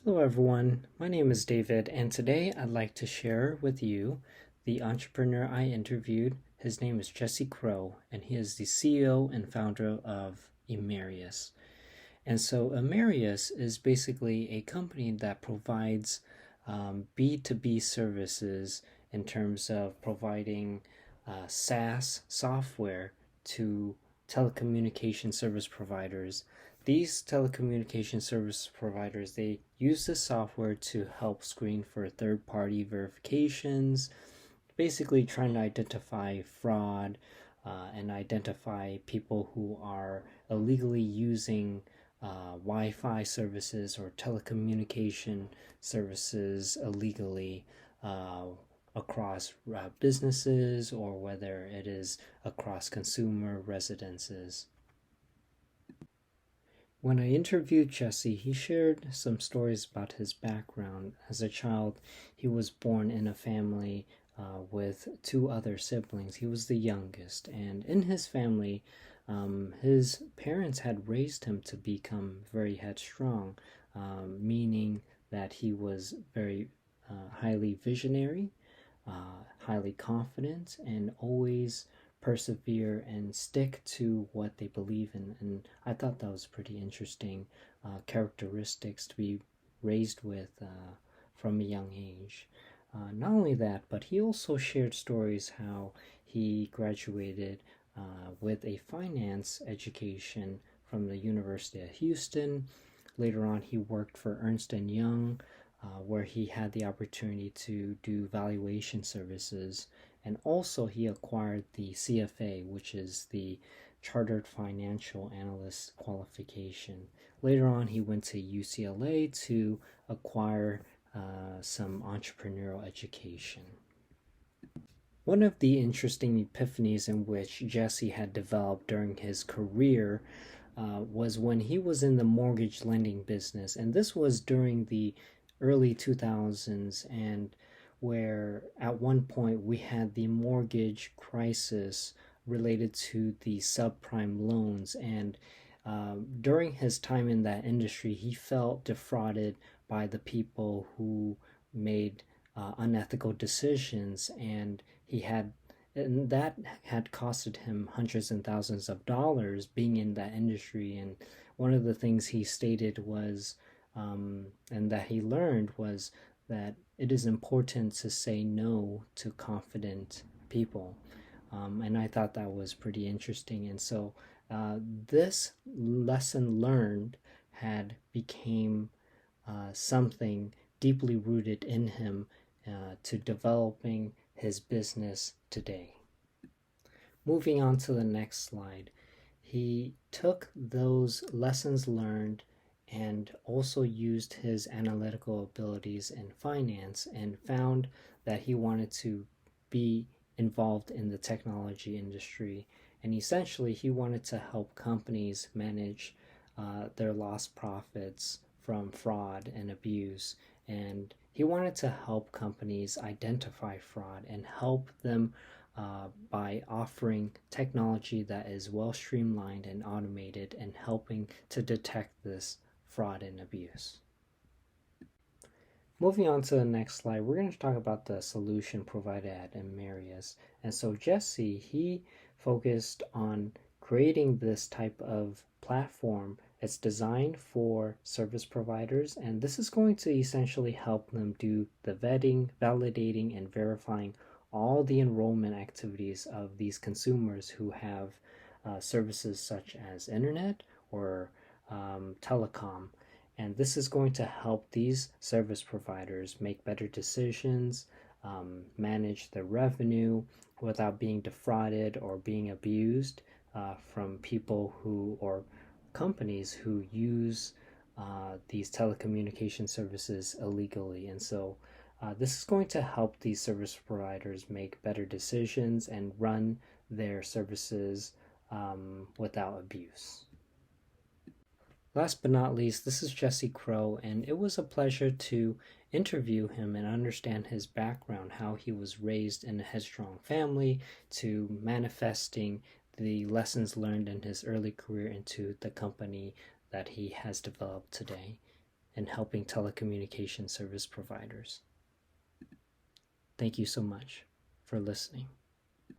Hello, everyone. My name is David, and today I'd like to share with you the entrepreneur I interviewed. His name is Jesse Crow, and he is the CEO and founder of Emarius. And so, Emarius is basically a company that provides B2B services in terms of providing SaaS software to telecommunication service providers. These telecommunication service providers, they use this software to help screen for third-party verifications, basically trying to identify fraud and identify people who are illegally using Wi-Fi services or telecommunication services illegally uh, across businesses, or whether it is across consumer residences. When I interviewed Jesse, he shared some stories about his background. As a child, he was born in a family with two other siblings. He was the youngest, and in his family, his parents had raised him to become very headstrong, meaning that he was very highly visionary, highly confident, and always persevere and stick to what they believe in. And I thought that was pretty interesting characteristics to be raised with from a young age. Not only that, but he also shared stories how he graduated with a finance education from the University of Houston. Later on, he worked for Ernst and Young, where he had the opportunity to do valuation services. And also, he acquired the CFA, which is the Chartered Financial Analyst qualification. Later on, he went to UCLA to acquire some entrepreneurial education. One of the interesting epiphanies in which Jesse had developed during his career was when he was in the mortgage lending business. And this was during the early 2000s, and where at one point we had the mortgage crisis related to the subprime loans. And during his time in that industry, he felt defrauded by the people who made unethical decisions, and that had costed him hundreds and thousands of dollars being in that industry. And one of the things he stated was, and that he learned was that it is important to say no to confident people. And I thought that was pretty interesting. And so this lesson learned had became something deeply rooted in him to developing his business today. Moving on to the next slide, he took those lessons learned and also used his analytical abilities in finance and found that he wanted to be involved in the technology industry. And essentially, he wanted to help companies manage their lost profits from fraud and abuse. And he wanted to help companies identify fraud and help them by offering technology that is well streamlined and automated and helping to detect this fraud and abuse. Moving on to the next slide, we're going to talk about the solution provided at Emarius. And so Jesse, he focused on creating this type of platform. It's designed for service providers, and this is going to essentially help them do the vetting, validating, and verifying all the enrollment activities of these consumers who have services such as internet or telecom. And this is going to help these service providers make better decisions, manage their revenue without being defrauded or being abused from people who, or companies who use these telecommunication services illegally. And so this is going to help these service providers make better decisions and run their services without abuse. Last but not least, this is Jesse Crow, and it was a pleasure to interview him and understand his background, how he was raised in a headstrong family, to manifesting the lessons learned in his early career into the company that he has developed today. and helping telecommunication service providers. Thank you so much for listening.